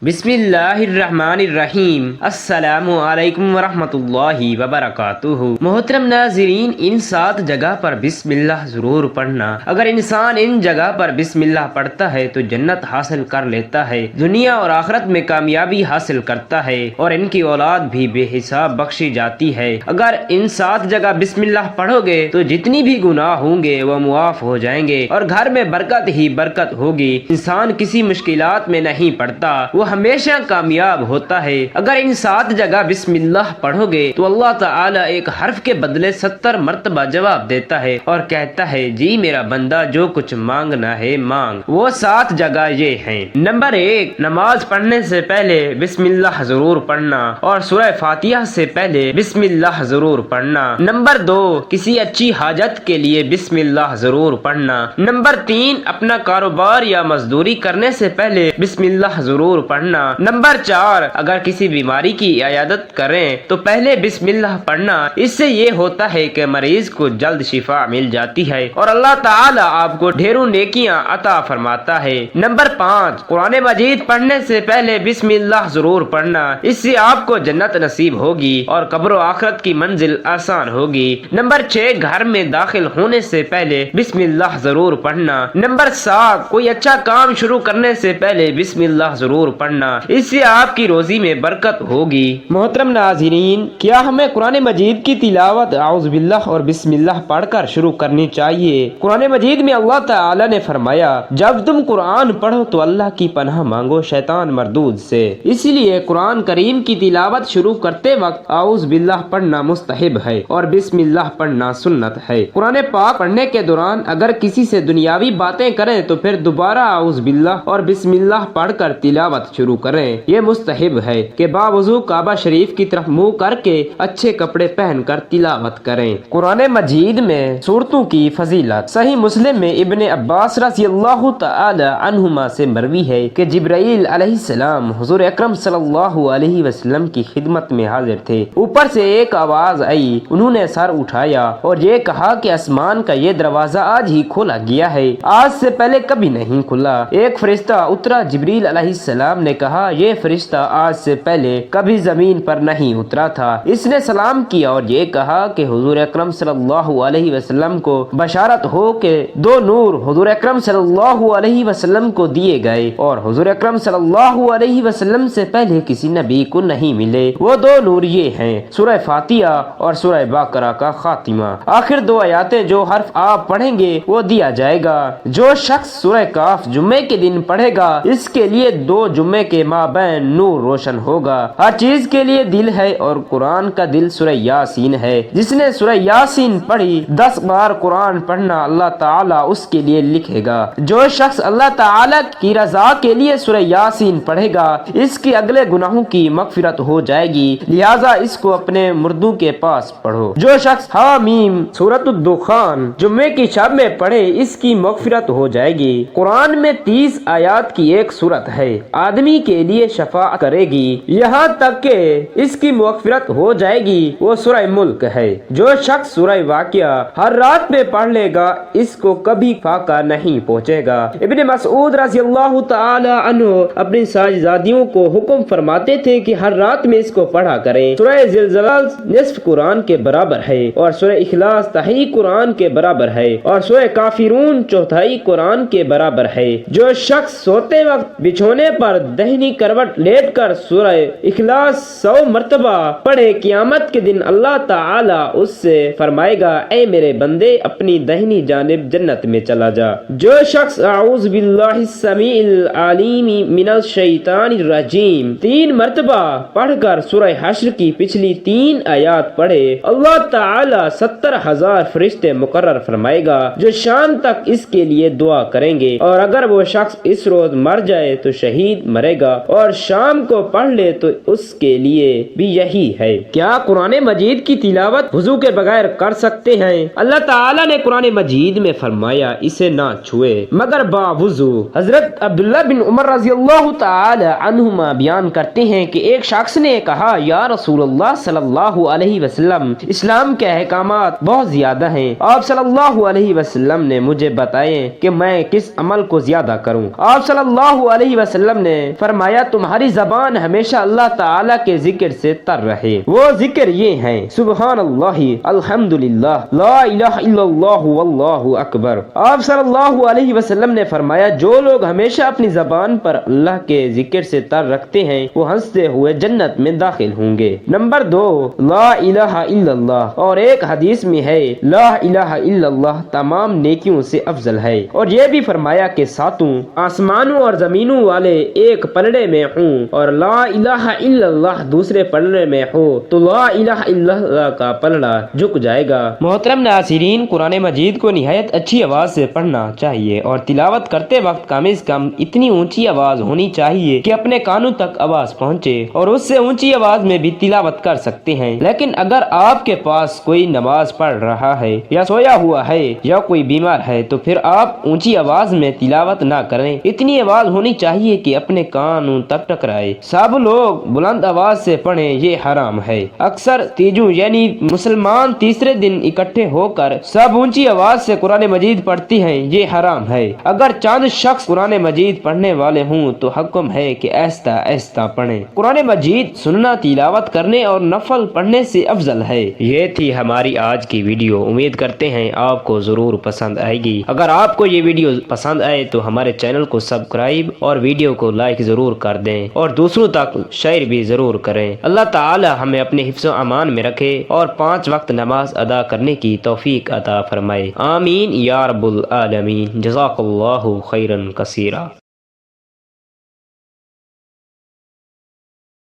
بسم اللہ الرحمن الرحیم۔ السلام علیکم ورحمۃ اللہ وبرکاتہ۔ محترم ناظرین، ان 7 جگہ پر بسم اللہ ضرور پڑھنا۔ اگر انسان ان جگہ پر بسم اللہ پڑھتا ہے تو جنت حاصل کر لیتا ہے، دنیا اور آخرت میں کامیابی حاصل کرتا ہے، اور ان کی اولاد بھی بے حساب بخشی جاتی ہے۔ اگر ان 7 جگہ بسم اللہ پڑھو گے تو جتنی بھی گناہ ہوں گے وہ معاف ہو جائیں گے، اور گھر میں برکت ہی برکت ہوگی۔ انسان کسی مشکلات میں نہیں پڑتا، وہ ہمیشہ کامیاب ہوتا ہے۔ اگر ان 7 جگہ بسم اللہ پڑھو گے تو اللہ تعالی ایک حرف کے بدلے 70 مرتبہ جواب دیتا ہے اور کہتا ہے جی میرا بندہ جو کچھ مانگنا ہے مانگ۔ وہ 7 جگہ یہ ہیں۔ نمبر 1، نماز پڑھنے سے پہلے بسم اللہ ضرور پڑھنا اور سورہ فاتحہ سے پہلے بسم اللہ ضرور پڑھنا۔ نمبر 2، کسی اچھی حاجت کے لیے بسم اللہ ضرور پڑھنا۔ نمبر 3، اپنا کاروبار یا مزدوری کرنے سے پہلے بسم اللہ ضرور پڑھنا۔ نمبر 4، اگر کسی بیماری کی عیادت کریں تو پہلے بسم اللہ پڑھنا۔ اس سے یہ ہوتا ہے کہ مریض کو جلد شفا مل جاتی ہے اور اللہ تعالی آپ کو ڈھیروں نیکیاں عطا فرماتا ہے۔ نمبر 5، قرآن مجید پڑھنے سے پہلے بسم اللہ ضرور پڑھنا۔ اس سے آپ کو جنت نصیب ہوگی اور قبر و آخرت کی منزل آسان ہوگی۔ نمبر 6، گھر میں داخل ہونے سے پہلے بسم اللہ ضرور پڑھنا۔ نمبر 7، کوئی اچھا کام شروع کرنے سے پہلے بسم اللہ ضرور پڑھنا، اس سے آپ کی روزی میں برکت ہوگی۔ محترم ناظرین، کیا ہمیں قرآن مجید کی تلاوت اعوذ باللہ اور بسم اللہ پڑھ کر شروع کرنی چاہیے؟ قرآن مجید میں اللہ تعالی نے فرمایا جب تم قرآن پڑھو تو اللہ کی پناہ مانگو شیطان مردود سے۔ اسی لیے قرآن کریم کی تلاوت شروع کرتے وقت اعوذ باللہ پڑھنا مستحب ہے اور بسم اللہ پڑھنا سنت ہے۔ قرآن پاک پڑھنے کے دوران اگر کسی سے دنیاوی باتیں کریں تو پھر دوبارہ اعوذ باللہ اور بسم اللہ پڑھ کر تلاوت شروع کریں۔ یہ مستحب ہے کہ باوضو کعبہ شریف کی طرف منہ کر کے اچھے کپڑے پہن کر تلاوت کریں۔ قرآن مجید میں سورتوں کی فضیلت صحیح مسلم میں ابن عباس رضی اللہ تعالی عنہما سے مروی ہے کہ جبرائیل علیہ السلام حضور اکرم صلی اللہ علیہ وسلم کی خدمت میں حاضر تھے۔ اوپر سے ایک آواز آئی، انہوں نے سر اٹھایا اور یہ کہا کہ آسمان کا یہ دروازہ آج ہی کھولا گیا ہے، آج سے پہلے کبھی نہیں کھلا۔ ایک فرشتہ اترا، جبرائیل علیہ السلام نے کہا یہ فرشتہ آج سے پہلے کبھی زمین پر نہیں اترا تھا۔ اس نے سلام کیا اور یہ کہا کہ حضور اکرم صلی اللہ علیہ وسلم کو بشارت ہو کہ 2 نور حضور اکرم صلی اللہ علیہ وسلم کو دیے گئے اور حضور اکرم صلی اللہ علیہ وسلم سے پہلے کسی نبی کو نہیں ملے۔ وہ 2 نور یہ ہیں سورہ فاتحہ اور سورہ بقرہ کا خاتمہ۔ آخر 2 آیاتیں جو حرف آپ پڑھیں گے وہ دیا جائے گا۔ جو شخص سورہ کاف جمعے کے دن پڑھے گا اس کے لیے 2 جمعے کے مابین نور روشن ہوگا۔ ہر چیز کے لیے دل ہے اور قرآن کا دل سورہ یاسین ہے۔ جس نے سورہ یاسین پڑھی 10 بار قرآن پڑھنا اللہ تعالی اس کے لیے لکھے گا۔ جو شخص اللہ تعالی کی رضا کے لیے سورہ یاسین پڑھے گا اس کے اگلے گناہوں کی مغفرت ہو جائے گی، لہذا اس کو اپنے مردوں کے پاس پڑھو۔ جو شخص حامیم سورۃ الدخان جمعے کی شب میں پڑھے اس کی مغفرت ہو جائے گی۔ قرآن میں 30 آیات کی ایک سورت ہے، آدمی کے لیے شفاعت کرے گی یہاں تک کہ اس کی مغفرت ہو جائے گی، وہ سورہ ملک ہے۔ جو شخص سورہ واقعہ ہر رات میں پڑھ لے گا اس کو کبھی فاقہ نہیں پہنچے گا۔ ابن مسعود رضی اللہ تعالی عنہ اپنی صاحبزادیوں کو حکم فرماتے تھے کہ ہر رات میں اس کو پڑھا کریں۔ سورہ زلزلہ نصف قرآن کے برابر ہے اور سورہ اخلاص تہائی قرآن کے برابر ہے اور سورہ کافرون چوتھائی قرآن کے برابر ہے۔ جو شخص سوتے وقت بچھونے پر دہنی کروٹ لیٹ کر سورہ اخلاص 100 مرتبہ پڑھے قیامت کے دن اللہ تعالی اس سے فرمائے گا اے میرے بندے اپنی دہنی جانب جنت میں چلا جا۔ جو شخص اعوذ باللہ السمیع العلیم من الشیطان الرجیم 3 مرتبہ پڑھ کر سورہ حشر کی پچھلی 3 آیات پڑھے اللہ تعالی 70,000 فرشتے مقرر فرمائے گا جو شام تک اس کے لیے دعا کریں گے، اور اگر وہ شخص اس روز مر جائے تو شہید مرے گا اور شام کو پڑھ لے تو اس کے لیے بھی یہی ہے۔ کیا قرآن مجید کی تلاوت وضو کے بغیر کر سکتے ہیں؟ اللہ تعالی نے قرآن مجید میں فرمایا اسے نہ چھوئے مگر با وضو۔ حضرت عبداللہ بن عمر رضی اللہ تعالی عنہما بیان کرتے ہیں کہ ایک شخص نے کہا یا رسول اللہ صلی اللہ علیہ وسلم اسلام کے احکامات بہت زیادہ ہیں، آپ صلی اللہ علیہ وسلم نے مجھے بتائیں کہ میں کس عمل کو زیادہ کروں؟ آپ صلی اللہ علیہ وسلم نے فرمایا تمہاری زبان ہمیشہ اللہ تعالیٰ کے ذکر سے تر رہے. وہ ذکر یہ ہیں: سبحان اللہ، الحمدللہ، لا الہ الا اللہ واللہ اکبر. آپ صلی اللہ علیہ وسلم نے فرمایا جو لوگ ہمیشہ اپنی زبان پر اللہ کے ذکر سے تر رکھتے ہیں وہ ہنستے ہوئے جنت میں داخل ہوں گے. نمبر 2، لا الہ الا اللہ. اور ایک حدیث میں ہے لا الہ الا اللہ تمام نیکیوں سے افضل ہے. اور یہ بھی فرمایا کہ ساتوں آسمانوں اور زمینوں والے ایک پلڑے میں ہوں اور لا الہ الا اللہ دوسرے پلڑے میں ہو تو لا الہ الا اللہ کا پلڑا جھک جائے گا. محترم ناظرین، قرآن مجید کو نہایت اچھی آواز سے پڑھنا چاہیے اور تلاوت کرتے وقت کم از کم اتنی اونچی آواز ہونی چاہیے کہ اپنے کانوں تک آواز پہنچے، اور اس سے اونچی آواز میں بھی تلاوت کر سکتے ہیں. لیکن اگر آپ کے پاس کوئی نماز پڑھ رہا ہے یا سویا ہوا ہے یا کوئی بیمار ہے تو پھر آپ اونچی آواز میں تلاوت نہ کریں. اتنی آواز ہونی چاہیے کہ اپنے کانوں تک ٹکرائے. سب لوگ بلند آواز سے پڑھیں، یہ حرام ہے. اکثر تیجوں یعنی مسلمان تیسرے دن اکٹھے ہو کر سب اونچی آواز سے قرآن مجید پڑھتی ہیں، یہ حرام ہے. اگر چند شخص قرآن مجید پڑھنے والے ہوں تو حکم ہے کہ آہستہ آہستہ پڑھیں. قرآن مجید سننا تلاوت کرنے اور نفل پڑھنے سے افضل ہے. یہ تھی ہماری آج کی ویڈیو. امید کرتے ہیں آپ کو ضرور پسند آئے گی. اگر آپ کو یہ ویڈیو پسند آئے تو ہمارے چینل کو سبسکرائب اور ویڈیو کو لائک ضرور کر دیں اور دوسروں تک شیئر بھی ضرور کریں. اللہ تعالی ہمیں اپنے حفظ و امان میں رکھے اور 5 وقت نماز ادا کرنے کی توفیق عطا فرمائے. آمین یا رب العالمین. جزاک اللہ خیرا کثیرا.